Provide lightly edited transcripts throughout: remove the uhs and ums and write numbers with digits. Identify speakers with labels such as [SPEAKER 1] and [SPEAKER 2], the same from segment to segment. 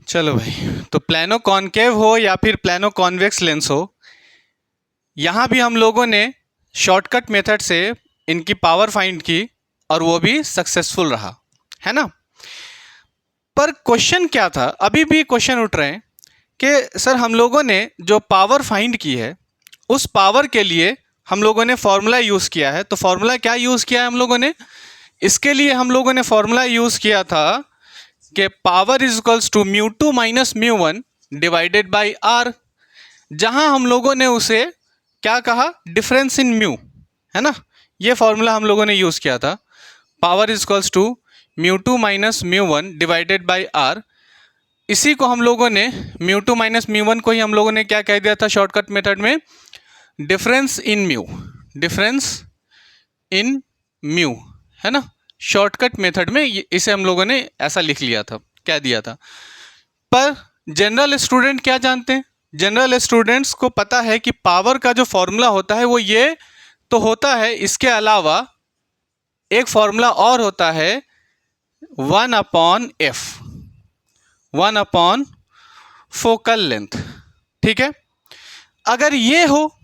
[SPEAKER 1] चलो भाई, तो प्लानो कॉनकेव हो या फिर प्लानो कॉन्वेक्स लेंस हो, यहाँ भी हम लोगों ने शॉर्टकट मेथड से इनकी पावर फाइंड की और वो भी सक्सेसफुल रहा, है ना। पर क्वेश्चन क्या था, अभी भी क्वेश्चन उठ रहे हैं कि सर हम लोगों ने जो पावर फाइंड की है उस पावर के लिए हम लोगों ने फॉर्मूला यूज़ किया है। तो फॉर्मूला क्या यूज़ किया है हम लोगों ने? इसके लिए हम लोगों ने फॉर्मूला यूज़ किया था कि power is equals to mu two minus mu one divided by R, जहां हम लोगों ने उसे क्या कहा, डिफरेंस इन म्यू, है ना। ये फॉर्मूला हम लोगों ने यूज़ किया था, power is equals to mu two minus mu one divided by R. इसी को हम लोगों ने mu two minus mu one को ही हम लोगों ने क्या कह दिया था शॉर्टकट मेथड में, difference in mu, difference in mu, है ना। शॉर्टकट मेथड में इसे हम लोगों ने ऐसा लिख लिया था, कह दिया था। पर जनरल स्टूडेंट क्या जानते हैं? जनरल स्टूडेंट्स को पता है कि पावर का जो फॉर्मूला होता है वो ये तो होता है, इसके अलावा एक फॉर्मूला और होता है 1/f, 1/, फोकल लेंथ, ठीक है। अगर ये हो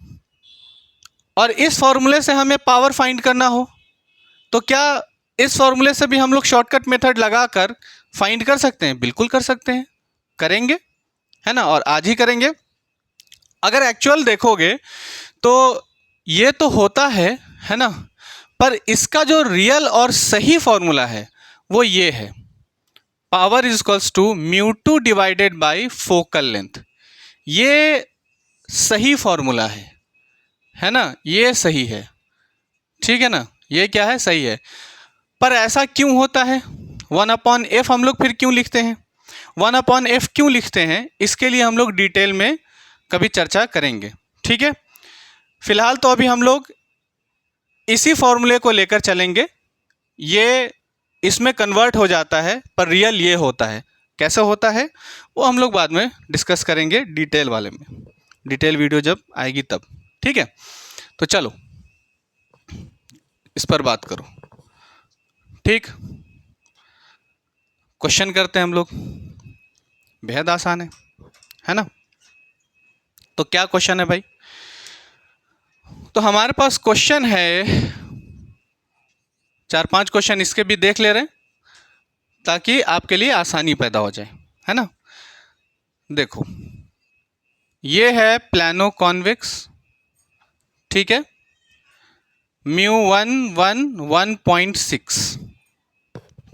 [SPEAKER 1] और इस फॉर्मूले से हमें पावर फाइंड करना हो तो क्या इस फॉर्मूले से भी हम लोग शॉर्टकट मेथड लगाकर फाइंड कर सकते हैं? बिल्कुल कर सकते हैं, करेंगे, है ना, और आज ही करेंगे। अगर एक्चुअल देखोगे तो ये तो होता है ना, पर इसका जो रियल और सही फॉर्मूला है वो ये है, power is equals to mu two divided by focal length. ये सही फॉर्मूला है ना, ये सही है, ठीक है ना, ये क्या है, सही है। पर ऐसा क्यों होता है? 1/f हम लोग फिर क्यों लिखते हैं? 1/f क्यों लिखते हैं, इसके लिए हम लोग डिटेल में कभी चर्चा करेंगे, ठीक है। फिलहाल तो अभी हम लोग इसी फॉर्मूले को लेकर चलेंगे। ये इसमें कन्वर्ट हो जाता है पर रियल ये होता है, कैसे होता है वो हम लोग बाद में डिस्कस करेंगे डिटेल वाले में, डिटेल वीडियो जब आएगी तब, ठीक है। तो चलो इस पर बात करो, ठीक। क्वेश्चन करते हैं हम लोग, बेहद आसान है ना। तो क्या क्वेश्चन है भाई? तो हमारे पास क्वेश्चन है, 4-5 क्वेश्चन इसके भी देख ले रहे हैं ताकि आपके लिए आसानी पैदा हो जाए, है ना। देखो, ये है प्लानो कॉन्वेक्स, ठीक है, म्यू 1/1.6,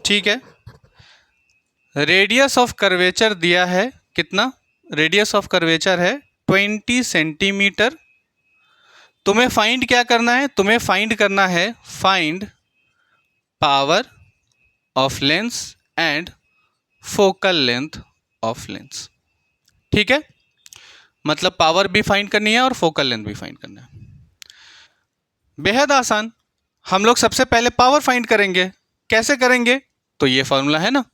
[SPEAKER 1] ठीक है। रेडियस ऑफ कर्वेचर दिया है, कितना? रेडियस ऑफ कर्वेचर है 20 सेंटीमीटर। तुम्हें फाइंड क्या करना है? तुम्हें फाइंड करना है, find power of lens and focal length of lens, ठीक है। मतलब पावर भी फाइंड करनी है और फोकल लेंथ भी फाइंड करना है। बेहद आसान, हम लोग सबसे पहले पावर फाइंड करेंगे। कैसे करेंगे? तो ये फॉर्मूला है ना,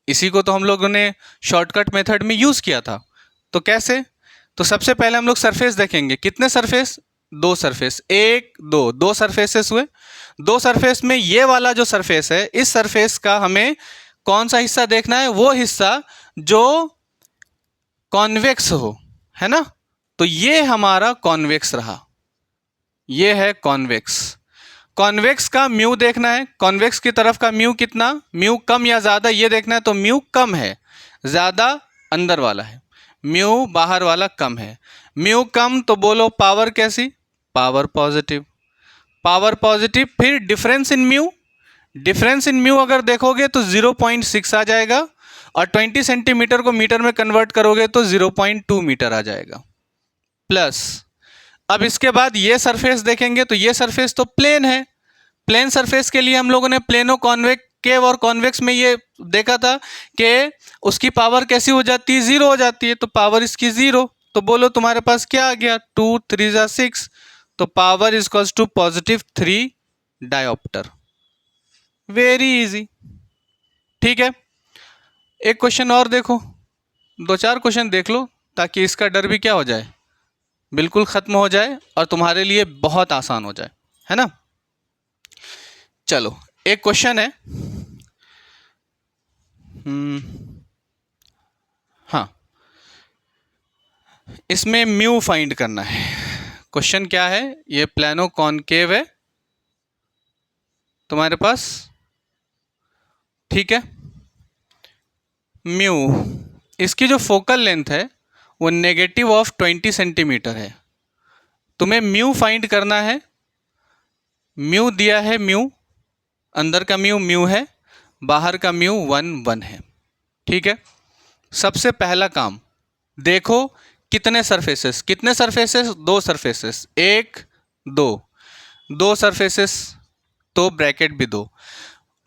[SPEAKER 1] इसी को तो हम लोगों ने शॉर्टकट मेथड में यूज़ किया था। तो कैसे? तो सबसे पहले हम लोग सरफेस देखेंगे। कितने सरफेस? 2 सरफेस, 1 2, 2 सरफेसेस हुए। 2 सरफेस में ये वाला जो सरफेस है, इस सरफेस का हमें कौन सा हिस्सा देखना है? वो हिस्सा जो कॉन्वेक्स हो, है ना। तो ये हमारा कॉन्वेक्स रहा, ये है कॉन्वेक्स। कॉन्वेक्स का म्यू देखना है, कॉन्वेक्स की तरफ का म्यू कितना, म्यू कम या ज़्यादा ये देखना है। तो म्यू कम है, ज़्यादा अंदर वाला है, म्यू बाहर वाला कम है। म्यू कम तो बोलो पावर कैसी? Power positive, power positive. फिर difference in mu, difference in mu अगर देखोगे तो 0.6 आ जाएगा, और 20 सेंटीमीटर को मीटर में कन्वर्ट करोगे तो 0.2 मीटर आ जाएगा। प्लस अब इसके बाद ये सरफेस देखेंगे तो ये सरफेस तो प्लेन है। प्लेन सरफेस के लिए हम लोगों ने प्लेनो कॉन्वेकेव और कॉन्वेक्स में ये देखा था कि उसकी पावर कैसी हो जाती है? 0 हो जाती है। तो पावर इसकी 0, तो बोलो तुम्हारे पास क्या आ गया? 2 3 जा 6, तो power is equals to +3 dioptre. Very easy, ठीक है। एक क्वेश्चन और देखो, 2-4 क्वेश्चन देख लो ताकि इसका डर भी क्या हो जाए, बिल्कुल ख़त्म हो जाए और तुम्हारे लिए बहुत आसान हो जाए, है ना। चलो एक क्वेश्चन है, इसमें म्यू फाइंड करना है। क्वेश्चन क्या है, ये प्लानो कॉनकेव है तुम्हारे पास, ठीक है। म्यू, इसकी जो फोकल लेंथ है वो नेगेटिव ऑफ 20 सेंटीमीटर है। तुम्हें म्यू फाइंड करना है। म्यू दिया है, म्यू अंदर का म्यू म्यू है, बाहर का म्यू 1 है, ठीक है। सबसे पहला काम देखो कितने सरफेसेस, कितने सरफेसेस, 2 सरफेसेस, 1 2 सरफेसेस, तो ब्रैकेट भी 2।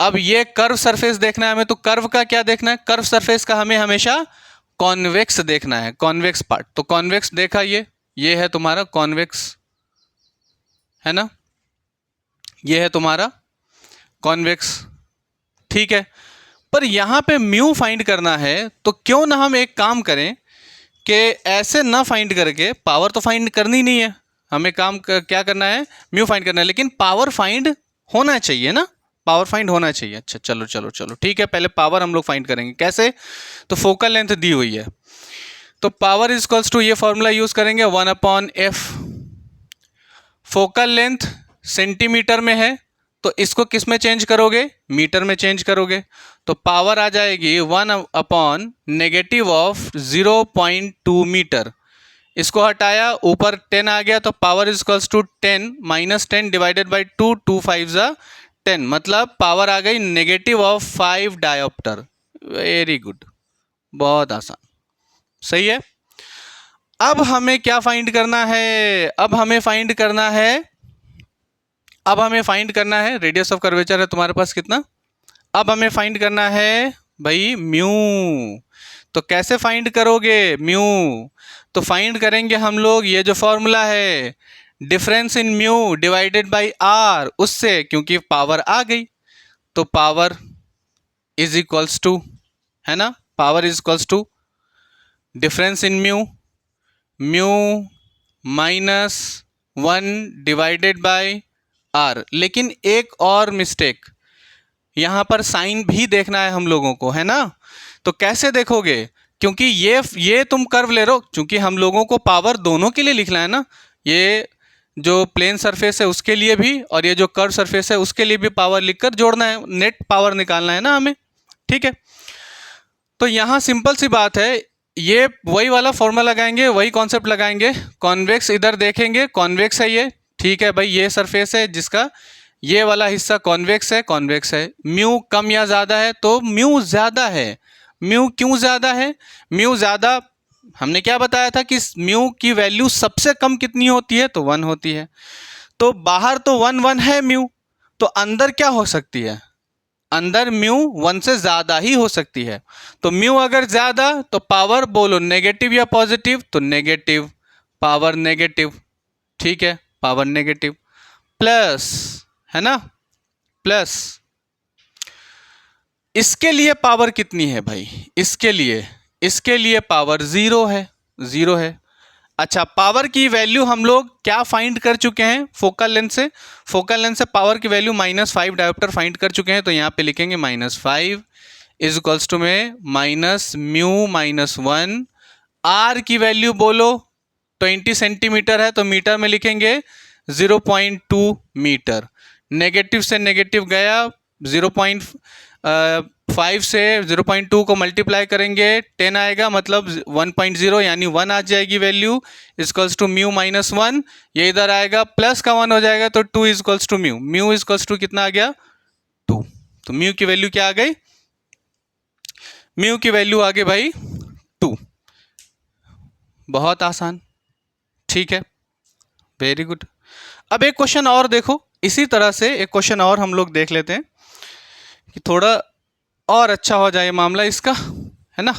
[SPEAKER 1] अब ये कर्व सरफेस देखना है हमें, तो कर्व का क्या देखना है, कर्व सरफेस का हमें हमेशा कॉन्वेक्स देखना है, कॉन्वेक्स पार्ट। तो कॉन्वेक्स देखा, ये है तुम्हारा कॉन्वेक्स, है ना, ये है तुम्हारा कॉन्वेक्स, ठीक है। पर यहाँ पे म्यू फाइंड करना है, तो क्यों ना हम एक काम करें कि ऐसे ना फाइंड करके, पावर तो फाइंड करनी नहीं है हमें, क्या करना है, म्यू फाइंड करना है, लेकिन पावर फाइंड होना चाहिए ना, पावर फाइंड होना चाहिए। अच्छा चलो चलो चलो ठीक है, पहले पावर हम लोग फाइंड करेंगे, कैसे, तो फोकल लेंथ दी हुई है, तो पावर इज इक्वल्स टू, ये फॉर्मूला यूज करेंगे 1/f। फोकल लेंथ सेंटीमीटर में है, तो इसको किस में चेंज करोगे, मीटर में चेंज करोगे, तो पावर आ जाएगी 1/नेगेटिव ऑफ 0.2 मीटर। इसको हटाया, ऊपर 10 आ गया, तो power is equals to 10 - 10 divided by 2, 2 5 ज़ा 10, मतलब पावर आ गई negative of 5 dioptre. Very good, बहुत आसान, सही है। अब हमें क्या फाइंड करना है, अब हमें फाइंड करना है रेडियस ऑफ कर्वेचर है तुम्हारे पास कितना, अब हमें फाइंड करना है भाई म्यू। तो कैसे फाइंड करोगे म्यू, तो फाइंड करेंगे हम लोग, ये जो फॉर्मूला है difference in mu divided by R, उससे, क्योंकि पावर आ गई, तो पावर इज इक्वल्स टू, है ना, power is equals to difference in mu -1 divided by R. लेकिन एक और मिस्टेक, यहाँ पर साइन भी देखना है हम लोगों को, है ना। तो कैसे देखोगे, क्योंकि ये तुम कर्व ले रहे हो, क्योंकि हम लोगों को पावर दोनों के लिए लिखना है ना, ये जो प्लेन सरफेस है उसके लिए भी, और ये जो कर्व सरफेस है उसके लिए भी पावर लिखकर जोड़ना है, नेट पावर निकालना है ना हमें, ठीक है। तो यहाँ सिंपल सी बात है, ये वही वाला फॉर्मूला लगाएंगे, वही कॉन्सेप्ट लगाएंगे, कॉन्वेक्स इधर देखेंगे, कॉन्वेक्स है ये, ठीक है भाई, ये सरफेस है जिसका ये वाला हिस्सा कॉन्वेक्स है, म्यू कम या ज़्यादा है, तो म्यू ज़्यादा है। म्यू क्यों ज़्यादा है, म्यू ज़्यादा, हमने क्या बताया था कि म्यू की वैल्यू सबसे कम कितनी होती है, तो 1 होती है। तो बाहर तो 1 है म्यू, तो अंदर क्या हो सकती है, अंदर म्यू 1 से ज़्यादा ही हो सकती है। तो म्यू अगर ज़्यादा, तो पावर बोलो नेगेटिव या पॉजिटिव, तो नेगेटिव, पावर नेगेटिव, ठीक है, पावर नेगेटिव, प्लस, है ना, प्लस इसके लिए पावर कितनी है भाई, इसके लिए पावर 0 है। अच्छा, पावर की वैल्यू हम लोग क्या फाइंड कर चुके हैं, फोकल लेंथ से पावर की वैल्यू -5 डायोप्टर फाइंड कर चुके हैं, तो यहाँ पे लिखेंगे -5 इज इक्वल्स टू में -μ-1। आर की वैल्यू बोलो 20 सेंटीमीटर है, तो मीटर में लिखेंगे 0.2 मीटर। नेगेटिव से नेगेटिव गया, 0.5 से 0.2 को मल्टीप्लाई करेंगे, 10 आएगा, मतलब 1.0 यानी 1 आ जाएगी वैल्यू, इक्वल्स टू μ-1। ये इधर आएगा, प्लस का 1 हो जाएगा, तो 2 equals to mu equals to कितना आ गया, 2। तो म्यू की वैल्यू क्या आ गई, म्यू की वैल्यू आ गई भाई 2। बहुत आसान, ठीक है, वेरी गुड। अब एक क्वेश्चन और देखो, इसी तरह से एक क्वेश्चन और हम लोग देख लेते हैं कि थोड़ा और अच्छा हो जाए मामला इसका, है ना,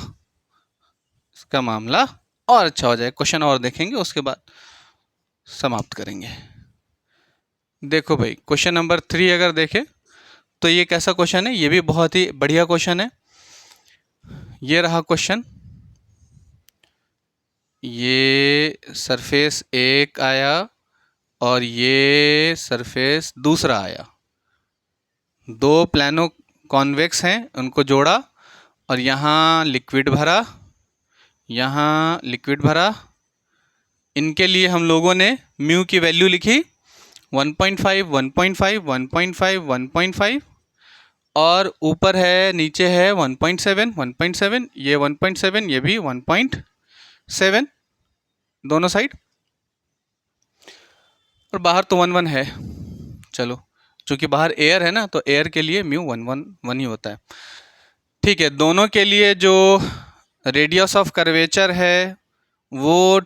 [SPEAKER 1] इसका मामला और अच्छा हो जाए। क्वेश्चन और देखेंगे, उसके बाद समाप्त करेंगे। देखो भाई, क्वेश्चन नंबर 3 अगर देखें तो ये कैसा क्वेश्चन है, ये भी बहुत ही बढ़िया क्वेश्चन है। ये रहा क्वेश्चन, ये सरफेस 1 आया और ये सरफेस दूसरा आया, 2 प्लानो कॉन्वेक्स हैं, उनको जोड़ा और यहाँ लिक्विड भरा, यहाँ लिक्विड भरा, इनके लिए हम लोगों ने म्यू की वैल्यू लिखी 1.5, 1.5, 1.5, 1.5 और ऊपर है, नीचे है 1.7, 1.7, ये 1.7, ये भी 1.7 दोनों साइड, और बाहर तो 1 1 है। चलो, चूँकि बाहर एयर है ना, तो एयर के लिए म्यू 1 1 1 ही होता है। ठीक है, दोनों के लिए जो रेडियस ऑफ कर्वेचर है वो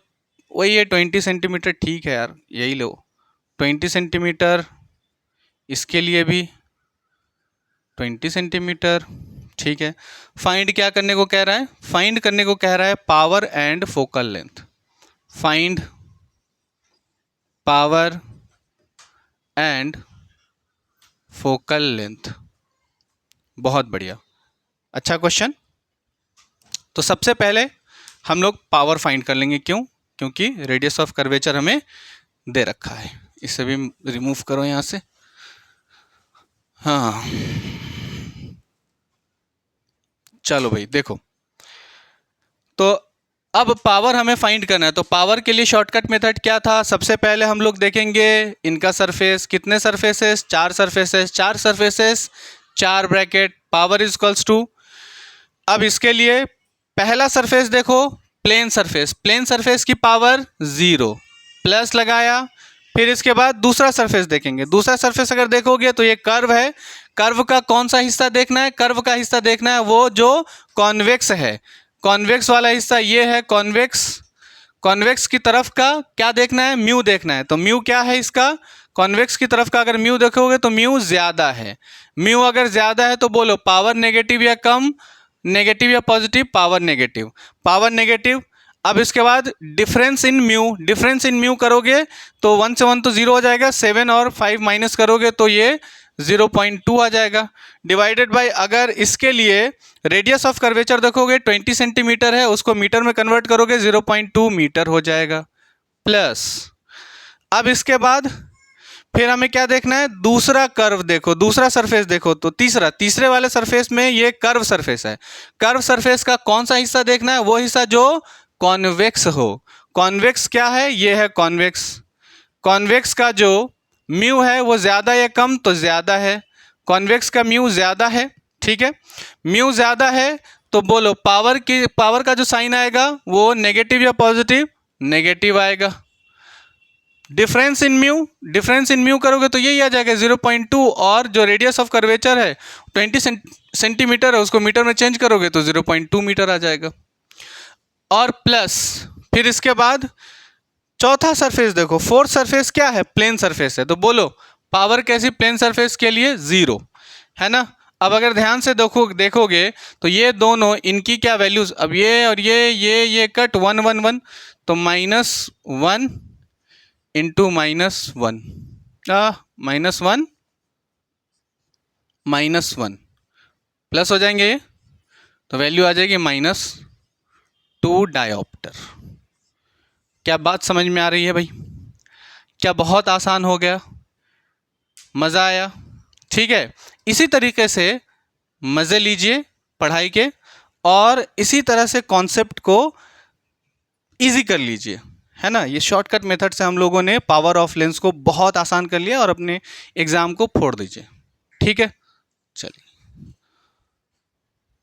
[SPEAKER 1] वही है 20 सेंटीमीटर। ठीक है यार, यही लो 20 सेंटीमीटर, इसके लिए भी 20 सेंटीमीटर। ठीक है, फाइंड क्या करने को कह रहा है? फाइंड करने को कह रहा है power and focal length. Find power and focal length. बहुत बढ़िया, अच्छा क्वेश्चन। तो सबसे पहले हम लोग पावर फाइंड कर लेंगे। क्यों? क्योंकि रेडियस ऑफ कर्वेचर हमें दे रखा है। इसे भी रिमूव करो यहाँ से। हाँ, चलो भाई देखो, तो अब पावर हमें फाइंड करना है। तो पावर के लिए शॉर्टकट मेथड क्या था? सबसे पहले हम लोग देखेंगे इनका सरफेस, कितने surfaces? 4 surfaces, 4 surfaces 4 bracket, power is equals to. अब इसके लिए पहला सरफेस देखो, प्लेन सरफेस, प्लेन सरफेस की पावर 0, प्लस लगाया। फिर इसके बाद दूसरा सरफेस देखेंगे। दूसरा सरफेस अगर देखोगे तो ये कर्व है। कर्व का कौन सा हिस्सा देखना है? कर्व का हिस्सा देखना है वो जो कॉन्वेक्स है। कॉन्वेक्स वाला हिस्सा ये है, कॉन्वेक्स। कॉन्वेक्स की तरफ का क्या देखना है? म्यू देखना है। तो म्यू क्या है इसका? कॉन्वेक्स की तरफ का अगर म्यू देखोगे तो म्यू ज़्यादा है। म्यू अगर ज़्यादा है तो बोलो पावर नेगेटिव या कम, नेगेटिव या positive? Power negative, power negative. अब इसके बाद difference in mu, difference in mu करोगे तो 1 से 1 तो 0 हो जाएगा, 7 और 5 माइनस करोगे तो ये 0.2 आ जाएगा। डिवाइडेड बाय, अगर इसके लिए रेडियस ऑफ कर्वेचर देखोगे 20 सेंटीमीटर है, उसको मीटर में कन्वर्ट करोगे 0.2 मीटर हो जाएगा, प्लस। अब इसके बाद फिर हमें क्या देखना है? दूसरा कर्व देखो, दूसरा सरफेस देखो। तो तीसरे वाले सरफेस में ये कर्व सरफेस है। कर्व सरफेस का कौन सा हिस्सा देखना है? वो हिस्सा जो कॉन्वेक्स हो। कॉन्वेक्स क्या है? ये है कॉन्वेक्स। कॉन्वेक्स का जो म्यू है वो ज़्यादा या कम? तो ज़्यादा है। कॉन्वेक्स का म्यू ज़्यादा है। ठीक है, म्यू ज़्यादा है तो बोलो पावर का जो साइन आएगा वो नेगेटिव या पॉजिटिव? नेगेटिव आएगा। डिफरेंस इन म्यू करोगे तो यही आ जाएगा 0.2, और जो रेडियस ऑफ कर्वेचर है 20 सेंटीमीटर है, उसको मीटर में चेंज करोगे तो 0.2 मीटर आ जाएगा, और प्लस। फिर इसके बाद चौथा सरफेस देखो, फोर्थ सरफेस क्या है? प्लेन सरफेस है। तो बोलो पावर कैसी? प्लेन सरफेस के लिए 0 है ना। अब अगर ध्यान से देखोगे तो ये दोनों, इनकी क्या वैल्यूज? अब ये और ये कट 1 1 1, तो -1 इंटू -1, -1 प्लस हो जाएंगे ये, तो वैल्यू आ जाएगी -2 डायोप्टर। क्या बात समझ में आ रही है भाई? क्या बहुत आसान हो गया? मज़ा आया? ठीक है, इसी तरीके से मज़े लीजिए पढ़ाई के, और इसी तरह से कॉन्सेप्ट को इजी कर लीजिए, है ना। ये शॉर्टकट मेथड से हम लोगों ने पावर ऑफ लेंस को बहुत आसान कर लिया और अपने एग्ज़ाम को फोड़ दीजिए। ठीक है, चलिए।